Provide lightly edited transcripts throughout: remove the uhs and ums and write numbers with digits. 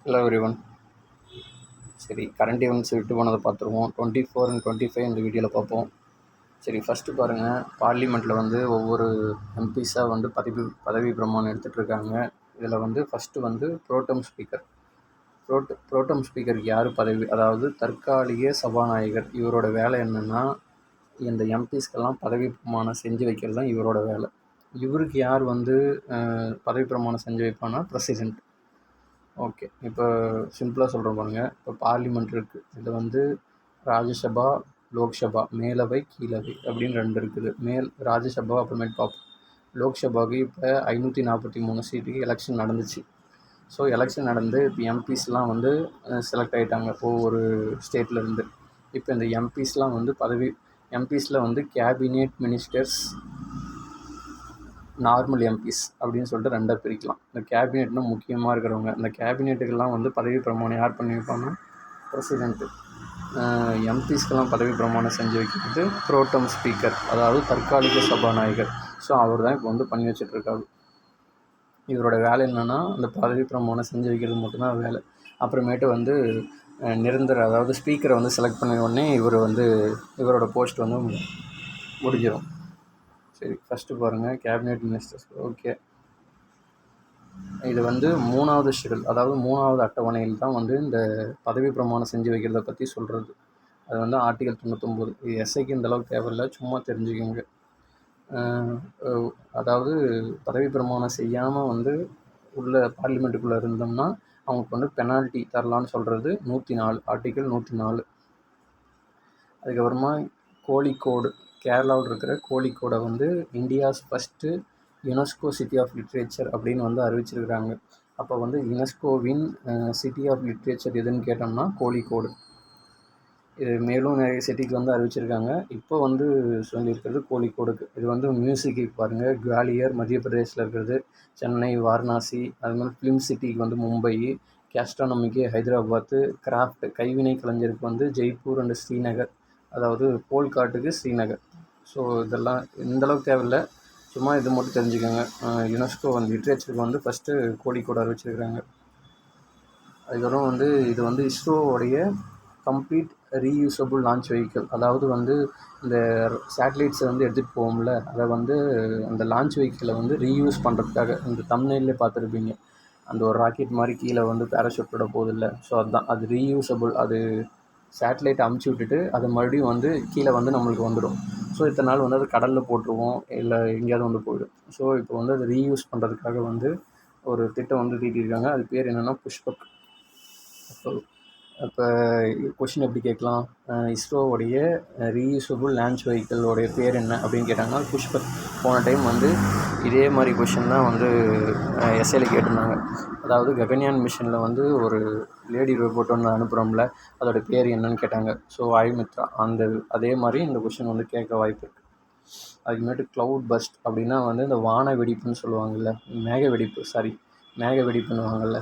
Hello everyone. சரி, current events விட்டு போனதை பார்த்துருவோம். 24 and 25 இந்த வீடியோவில் பார்ப்போம். சரி, ஃபஸ்ட்டு பாருங்கள், பார்லிமெண்ட்டில் வந்து ஒவ்வொரு எம்பிஸாக வந்து பதவி பிரமாணம் எடுத்துகிட்டு இருக்காங்க. இதில் வந்து ஃபஸ்ட்டு வந்து ப்ரோட்டம் ஸ்பீக்கர். ப்ரோட்டம் ஸ்பீக்கருக்கு யார் பதவி, அதாவது தற்காலிக சபாநாயகர். இவரோட வேலை என்னென்னா, இந்த எம்பிஸ்க்கெல்லாம் பதவி பிரமாணம் செஞ்சு வைக்கிறது தான் இவரோட வேலை. இவருக்கு யார் வந்து பதவி பிரமாணம் செஞ்சு வைப்பான்னா பிரசிடெண்ட். ஓகே, இப்போ சிம்பிளாக சொல்கிறோம் பாருங்கள். இப்போ பார்லிமெண்ட் இருக்குது. இதில் வந்து ராஜ்யசபா, லோக்சபா, மேலவை, கீழவை அப்படின்னு 2 இருக்குது. ராஜ்யசபா அப்புறமேட்டு பார்ப்போம். லோக்சபாவுக்கு இப்போ 543 சீட்டுக்கு எலெக்ஷன் நடந்துச்சு. ஸோ எலெக்ஷன் நடந்து இப்போ எம்பிஸ்லாம் வந்து செலக்ட் ஆகிட்டாங்க ஒவ்வொரு ஸ்டேட்லேருந்து. இப்போ இந்த எம்பிஸ்லாம் வந்து எம்பிஸில் வந்து கேபினெட் மினிஸ்டர்ஸ், நார்மல் எம்பிஸ் அப்படின்னு சொல்லிட்டு 2ஆக பிரிக்கலாம். இந்த கேபினெட்னா முக்கியமாக இருக்கிறவங்க. இந்த கேபினெட்டுக்கெல்லாம் வந்து பதவி பிரமாணம் யார் பண்ணி வைப்பாங்கன்னா பிரசிடெண்ட்டு. எம்பிஸ்க்கெல்லாம் பதவி பிரமாணம் செஞ்சு வைக்கிறது ப்ரோட்டம் ஸ்பீக்கர், அதாவது தற்காலிக சபாநாயகர். ஸோ அவர் தான் இப்போ வந்து பண்ணி வச்சிட்ருக்காரு. இவரோட வேலை என்னென்னா, அந்த பதவி பிரமாணம் செஞ்சு வைக்கிறது மட்டும்தான் வேலை. அப்புறமேட்டு வந்து நிரந்தர, அதாவது ஸ்பீக்கரை வந்து செலக்ட் பண்ண உடனே இவரோட போஸ்ட் வந்து முடிஞ்சிடும். சரி, ஃபஸ்ட்டு பாருங்கள் கேபினெட் மினிஸ்டர்ஸ். ஓகே, இது வந்து 3வது ஷெட்யூல், அதாவது 3வது அட்டவணையில் தான் வந்து இந்த பதவி பிரமாணம் செஞ்சு வைக்கிறத பற்றி சொல்கிறது. அது வந்து ஆர்டிகல் 99. இது எஸ்ஐக்கு இந்தளவுக்கு தேவையில்லை, சும்மா தெரிஞ்சுக்கோங்க. அதாவது பதவி பிரமாணம் செய்யாமல் வந்து உள்ள பார்லிமெண்ட்டுக்குள்ளே இருந்தோம்னா அவங்களுக்கு வந்து பெனால்ட்டி தரலான்னு சொல்கிறது 104, ஆர்டிகல் 104. அதுக்கப்புறமா கோழிக்கோடு, கேரளாவில் இருக்கிற கோழிக்கோடை வந்து India's first UNESCO city of literature அப்படின்னு வந்து அறிவிச்சிருக்கிறாங்க. அப்போ வந்து யுனெஸ்கோவின் சிட்டி ஆஃப் லிட்ரேச்சர் எதுன்னு கேட்டோம்னா கோழிக்கோடு. இது மேலும் நிறைய சிட்டிக்கு வந்து அறிவிச்சிருக்காங்க. இப்போ வந்து சொல்லியிருக்கிறது கோழிக்கோடுக்கு. இது வந்து மியூசிக்கு பாருங்கள், குவாலியர் மத்திய பிரதேசில் இருக்கிறது, சென்னை, வாரணாசி, அது மாதிரி ஃபிலிம் சிட்டிக்கு வந்து மும்பை, கேஸ்ட்ரானமிக்கு ஹைதராபாத்து, கிராஃப்ட் கைவினை கலைஞருக்கு வந்து ஜெய்ப்பூர் அண்ட் ஸ்ரீநகர், அதாவது போல்காட்டுக்கு ஸ்ரீநகர். ஸோ இதெல்லாம் இந்தளவுக்கு தேவையில்லை, சும்மா இது மட்டும் தெரிஞ்சுக்கோங்க. யுனெஸ்கோ வந்து லிட்ரேச்சருக்கு வந்து ஃபஸ்ட்டு கோழிக்கோடு அறிவிச்சிருக்கிறாங்க. அதுக்கப்புறம் வந்து இது வந்து இஸ்ரோவோடைய கம்ப்ளீட் ரீயூசபிள் லான்ச் வெஹிக்கிள். அதாவது வந்து இந்த சேட்டலைட்ஸை வந்து எடுத்துகிட்டு போவோம்ல, அதை வந்து அந்த லான்ச் வெஹிக்கிளை வந்து ரீயூஸ் பண்ணுறதுக்காக, இந்த தம்ப்நெயில்லே பார்த்துருப்பீங்க, அந்த ஒரு ராக்கெட் மாதிரி கீழே வந்து பேராஷூட்டோட போதில்லை. ஸோ அதுதான் அது ரீயூசபிள். அது சேட்டலைட்டை அமுச்சு விட்டுட்டு அது மறுபடியும் வந்து கீழே வந்து நம்மளுக்கு வந்துடும். ஸோ இத்தனை நாள் வந்து அது கடலில் போட்டுருவோம், இல்லை எங்கேயாவது வந்து போயிடும். ஸோ இப்போ வந்து அது ரீயூஸ் பண்ணுறதுக்காக வந்து ஒரு திட்டம் வந்து தீட்டியிருக்காங்க. அது பேர் என்னென்னா புஷ்பக். இப்போ கொஷின் எப்படி கேட்கலாம், இஸ்ரோவுடைய ரீயூசபிள் லான்ச் வெஹிக்கிளோடைய பேர் என்ன அப்படின்னு கேட்டாங்கன்னா புஷ்பக். போன டைம் வந்து இதே மாதிரி கொஷின் தான் வந்து எஸ்ஏல கேட்டிருந்தாங்க. அதாவது ககன்யான் மிஷனில் வந்து ஒரு லேடி ரோபோட் ஒன்று அனுப்புகிறோம்ல, அதோட பேர் என்னன்னு கேட்டாங்க. ஸோ வாயுமித்ரா. அதே மாதிரி இந்த கொஷின் வந்து கேட்க வாய்ப்பு இருக்குது. அதுக்குமேட்டு க்ளவுட் பஸ்ட் அப்படின்னா வந்து இந்த வான வெடிப்புன்னு சொல்லுவாங்கள்ல, மேக வெடிப்புன்னுவாங்கள்ல.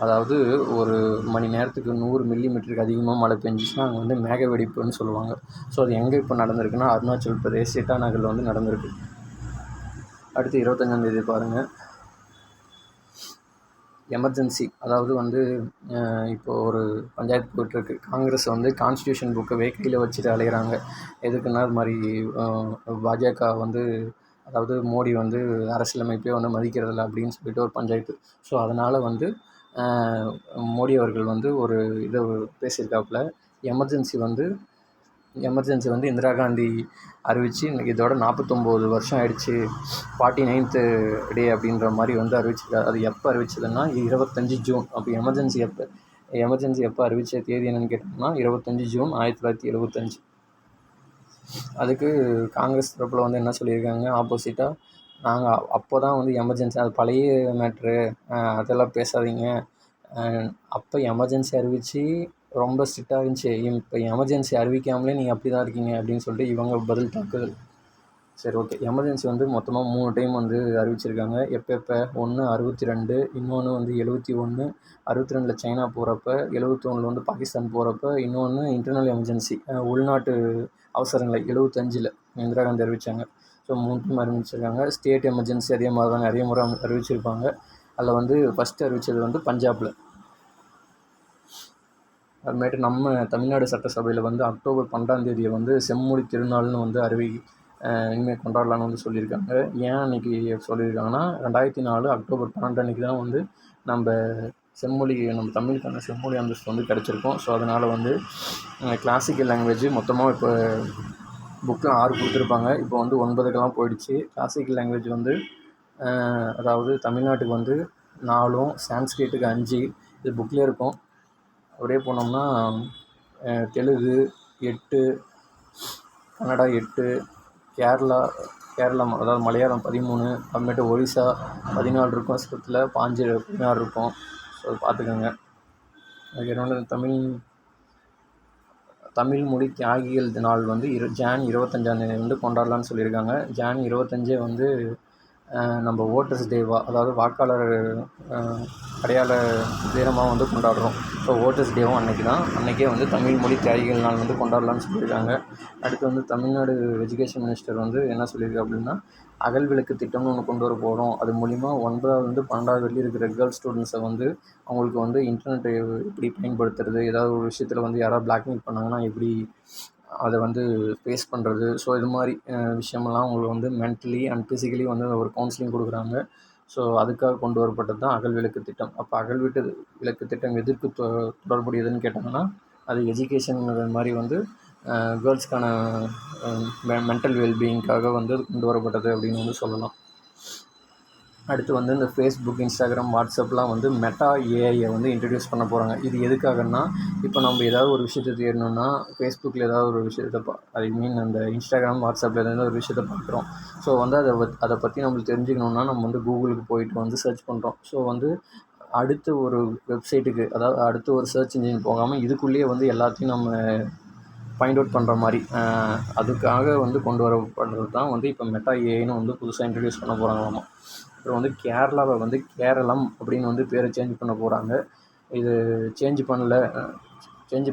அதாவது ஒரு மணி நேரத்துக்கு 100 மில்லிமீட்டருக்கு அதிகமாக மழை பெஞ்சிச்சுன்னா அங்கே வந்து மேக வெடிப்புன்னு சொல்லுவாங்க. ஸோ அது எங்கே இப்போ நடந்திருக்குன்னா அருணாச்சல் பிரதேஷ் இட்டாநகரில் வந்து நடந்திருக்கு. அடுத்து 25ஆம் பாருங்கள், எமர்ஜென்சி. அதாவது வந்து இப்போது ஒரு பஞ்சாயத்து போயிட்டுருக்கு. காங்கிரஸ் வந்து கான்ஸ்டியூஷன் புக்கவே கையில் வச்சுட்டு அலைகிறாங்க. எதுக்குன்னா அது மாதிரி பாஜக வந்து, அதாவது மோடி வந்து அரசியலமைப்பே வந்து மதிக்கிறதில்ல அப்படின்னு சொல்லிட்டு ஒரு பஞ்சாயத்து. ஸோ அதனால் வந்து மோடி அவர்கள் வந்து ஒரு இதை பேசியிருக்காப்புல, எமர்ஜென்சி வந்து இந்திரா காந்தி அறிவித்து இன்றைக்கி இதோட 49 வருஷம் ஆயிடுச்சு, 49th டே அப்படின்ற மாதிரி வந்து அறிவிச்சிருக்காரு. அது எப்போ அறிவிச்சதுன்னா 25 ஜூன். அப்போ எமர்ஜென்சி எப்போ அறிவித்த தேதி என்னென்னு கேட்டோம்னா 25 ஜூன் 1975. அதுக்கு காங்கிரஸ் தரப்பில் வந்து என்ன சொல்லியிருக்காங்க, ஆப்போசிட்டாக, நாங்கள் அப்போ தான் வந்து எமர்ஜென்சி, அது பழைய மேட்ரு, அதெல்லாம் பேசாதீங்க, அப்போ எமர்ஜென்சி அறிவித்து ரொம்ப ஸ்ட்ரிக்டாக இருந்துச்சு, இப்போ எமர்ஜென்சி அறிவிக்காமலே நீங்கள் அப்படி தான் இருக்கீங்க அப்படின்னு சொல்லிட்டு இவங்க பதில் தாக்குதல். சரி, ஓகே. எமர்ஜென்சி வந்து மொத்தமாக 3 டைம் வந்து அறிவிச்சிருக்காங்க. எப்போ ஒன்று 62, இன்னொன்று வந்து 71, 62 சைனா போகிறப்ப, 71 வந்து பாகிஸ்தான் போகிறப்ப, இன்னொன்று இன்டர்னல் எமர்ஜென்சி, உள்நாட்டு அவசரங்களை 75 இந்திரா காந்தி அறிவித்தாங்க. ஸோ 3 டைம் அறிவிச்சிருக்காங்க. ஸ்டேட் எமர்ஜென்சி அதே மாதிரி தான் நிறைய முறை அறிவிச்சிருப்பாங்க. அதில் வந்து ஃபஸ்ட்டு அறிவித்தது வந்து பஞ்சாபில். அதுமேட்டு நம்ம தமிழ்நாடு சட்டசபையில் வந்து அக்டோபர் 12 வந்து செம்மொழி திருநாள்னு வந்து இனிமேல் கொண்டாடலான்னு வந்து சொல்லியிருக்காங்க. ஏன் அன்றைக்கி சொல்லியிருக்காங்கன்னா 2004 அக்டோபர் 12 அன்றைக்கி தான் வந்து நம்ம தமிழுக்கான செம்மொழி அந்தஸ்து வந்து கிடச்சிருக்கோம். ஸோ அதனால் வந்து கிளாசிக்கல் லாங்குவேஜ் மொத்தமாக இப்போ புக்கில் 6 கொடுத்துருப்பாங்க. இப்போ வந்து 9க்கெல்லாம் போயிடுச்சு. கிளாசிக்கல் லாங்குவேஜ் வந்து அதாவது தமிழ்நாட்டுக்கு வந்து 4, சான்ஸ்கிரிட்டுக்கு 5 இது புக்லேயே இருக்கும். அப்படியே போனோம்னா தெலுங்கு 8, கன்னடா 8, கேரளா அதாவது மலையாளம் 13, அப்புறமேட்டு ஒரிசா 14 இருக்கும். ஸ்கிரிப்டில் 16 இருக்கும். ஸோ பார்த்துக்கோங்க. அதுக்கு என்னோட தமிழ் மொழி தியாகிகள் நாள் வந்து ஜான் 25 வந்து கொண்டாடலான்னு சொல்லியிருக்காங்க. ஜான் 25 வந்து நம்ம ஓட்டர்ஸ் டேவாக, அதாவது வாக்காளர் அடையாள தினமாக வந்து கொண்டாடுறோம். ஸோ ஓட்டர்ஸ் டேவும் அன்றைக்கே வந்து தமிழ் மொழி தியாகிகள் நாள் வந்து கொண்டாடலான்னு சொல்லியிருக்காங்க. அடுத்து வந்து தமிழ்நாடு எஜுகேஷன் மினிஸ்டர் வந்து என்ன சொல்லியிருக்கு அப்படின்னா, அகல் விளக்கு திட்டம்னு ஒன்று கொண்டு வர போகிறோம். அது மூலிமா 9ஆவதுலேருந்து 12ஆவது வரையும் இருக்கிற கேர்ள்ஸ் ஸ்டூடெண்ட்ஸை வந்து அவங்களுக்கு வந்து இன்டர்நெட்டை எப்படி பயன்படுத்துறது, ஏதாவது ஒரு விஷயத்தில் வந்து யாராவது பிளாக்மெயில் பண்ணாங்கன்னா எப்படி அதை வந்து ஃபேஸ் பண்ணுறது. ஸோ இது மாதிரி விஷயமெல்லாம் அவங்களுக்கு வந்து மென்டலி அண்ட் ஃபிசிக்கலி வந்து ஒரு கவுன்சிலிங் கொடுக்குறாங்க. ஸோ அதுக்காக கொண்டு வரப்பட்டது தான் அகல் விளக்கு திட்டம். அப்போ அகல் விளக்கு திட்டம் எதற்கு தொடர்புடையதுன்னு கேட்டாங்கன்னா, அது எஜுகேஷன் மாதிரி வந்து கேர்ள்ஸ்க்கான மென்டல் வெல்பீயிங்காக வந்து அது கொண்டு வரப்பட்டது அப்படின்னு வந்து சொல்லலாம். அடுத்து வந்து இந்த ஃபேஸ்புக், இன்ஸ்டாகிராம், வாட்ஸ்அப்லாம் வந்து மெட்டா ஏஐயை வந்து இன்ட்ரடியூஸ் பண்ண போகிறாங்க. இது எதுக்காகன்னா, இப்போ நம்ம ஏதாவது ஒரு விஷயத்தை தேடணுன்னா ஃபேஸ்புக்கில் ஏதாவது ஒரு விஷயத்தை அந்த இன்ஸ்டாகிராம், வாட்ஸ்அப்பில் ஏதாவது ஒரு விஷயத்தை பார்க்குறோம். ஸோ வந்து அதை பற்றி நம்மளுக்கு தெரிஞ்சுக்கணுன்னா நம்ம வந்து கூகுளுக்கு போயிட்டு வந்து சர்ச் பண்ணுறோம். ஸோ வந்து அடுத்த ஒரு வெப்சைட்டுக்கு, அதாவது அடுத்த ஒரு சர்ச் இன்ஜின் போகாமல் இதுக்குள்ளேயே வந்து எல்லாத்தையும் நம்ம ஃபைண்ட் அவுட் பண்ணுற மாதிரி அதுக்காக வந்து கொண்டு வரப்படுறது தான் வந்து இப்போ மெட்டா ஏஐன்னு வந்து புதுசாக இன்ட்ரடியூஸ் பண்ண போகிறாங்களாமா. அப்புறம் வந்து கேரளாவை வந்து கேரளம் அப்படின்னு வந்து பேரை சேஞ்ச் பண்ண போகிறாங்க. இது சேஞ்ச்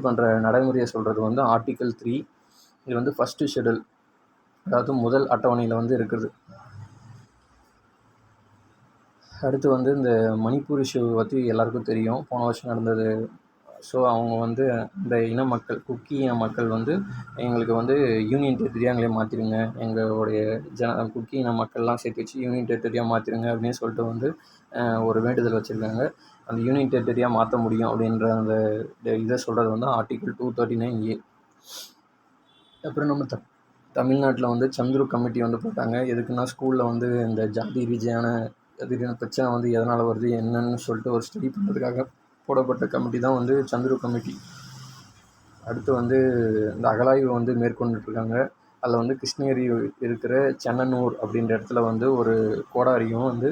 பண்ணுற நடைமுறையை சொல்கிறது வந்து ஆர்டிக்கல் 3. இது வந்து ஃபஸ்ட்டு ஷெடியூல், அதாவது முதல் அட்டவணையில் வந்து இருக்குது. அடுத்து வந்து இந்த மணிப்பூர் இஷ்யூ பற்றி எல்லாருக்கும் தெரியும், போன வருஷம் நடந்தது. ஸோ அவங்க வந்து இந்த குக்கி இன மக்கள் வந்து எங்களுக்கு வந்து யூனியன் டெரிட்டரியாக மாற்றிடுங்க, எங்களுடைய குக்கி இன மக்கள்லாம் சேர்த்து வச்சு யூனியன் டெரிட்டரியாக மாற்றிடுங்க அப்படின்னு சொல்லிட்டு வந்து ஒரு வேண்டுதல் வச்சுருக்காங்க. அந்த யூனியன் டெரிட்டரியாக மாற்ற முடியும் அப்படின்ற அந்த இதை சொல்கிறது வந்து ஆர்டிக்கல் 239A. அப்புறம் நம்ம தமிழ்நாட்டில் வந்து சந்துரு கமிட்டி வந்து போட்டாங்க. எதுக்குன்னா, ஸ்கூலில் வந்து இந்த ஜாதி ரீதியான பிரச்சனை வந்து எதனால் வருது என்னன்னு சொல்லிட்டு ஒரு ஸ்டடி பண்ணுறதுக்காக போடப்பட்ட கமிட்டி தான் வந்து சந்துரு கமிட்டி. அடுத்து வந்து இந்த அகழாய்வு வந்து மேற்கொண்டுட்ருக்காங்க. அதில் வந்து கிருஷ்ணகிரி இருக்கிற சென்னனூர் அப்படின்ற இடத்துல வந்து ஒரு கோடாரியும் வந்து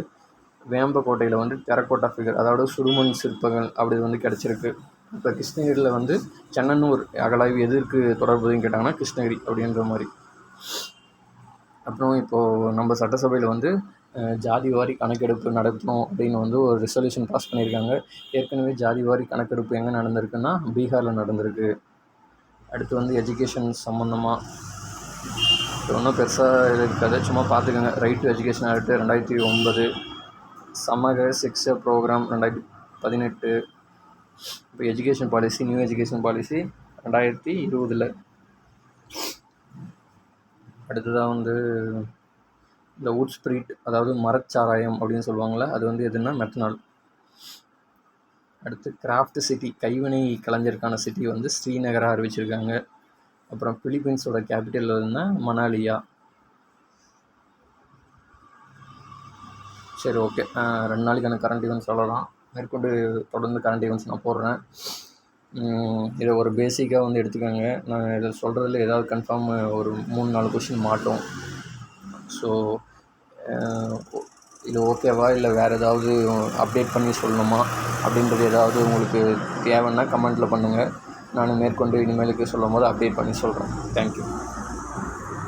வேம்பக்கோட்டையில் வந்து டெரக்கோட்டா ஃபிகர், அதாவது சுடுமண் சிற்பங்கள் அப்படி வந்து கிடச்சிருக்கு. இப்போ கிருஷ்ணகிரியில் வந்து சென்னனூர் அகழாய்வு எதற்கு தொடர்புன்னு கேட்டாங்கன்னா கிருஷ்ணகிரி அப்படின்ற மாதிரி. அப்புறம் இப்போது நம்ம சட்டசபையில் வந்து ஜாதிவாரி கணக்கெடுப்பு நடத்தணும் அப்படின்னு வந்து ஒரு ரெசல்யூஷன் பாஸ் பண்ணியிருக்காங்க. ஏற்கனவே ஜாதிவாரி கணக்கெடுப்பு எங்கே நடந்திருக்குன்னா பீகாரில் நடந்திருக்கு. அடுத்து வந்து எஜுகேஷன் சம்மந்தமாக ஒன்றும் பெருசாக இருக்காது, சும்மா பார்த்துக்கோங்க. Right to education act 2009, Samagra Shiksha programme 2018, இப்போ education policy, new education policy 2020. அடுத்ததாக வந்து இந்த வுட் ஸ்பிரிட், அதாவது மரச்சாராயம் அப்படின்னு சொல்லுவாங்கள்ல, அது வந்து எதுன்னா மெத்தனால். அடுத்து கிராஃப்ட் சிட்டி, கைவினை கலைஞருக்கான சிட்டி வந்து ஸ்ரீநகராக அறிவிச்சிருக்காங்க. அப்புறம் பிலிப்பீன்ஸோட கேபிட்டல் வந்து மணாலியா. சரி, ஓகே. 2 நாளைக்கான கரண்ட் ஈவெண்ட்ஸ் சொல்லலாம். மேற்கொண்டு தொடர்ந்து கரண்ட் ஈவெண்ட்ஸ் நான் போடுறேன். இதை ஒரு பேசிக்காக வந்து எடுத்துக்கோங்க. நான் இதை சொல்கிறதுல ஏதாவது கன்ஃபார்ம் ஒரு 3-4 கொஷின் மாட்டோம். ஸோ இது ஓகேவா, இல்லை வேறு ஏதாவது அப்டேட் பண்ணி சொல்லணுமா அப்படின்றது ஏதாவது உங்களுக்கு தேவைன்னா கமெண்ட்டில் பண்ணுங்கள். நான் மேற்கொண்டு இனிமேலுக்கு சொல்லும் போது அப்டேட் பண்ணி சொல்கிறேன். தேங்க்யூ.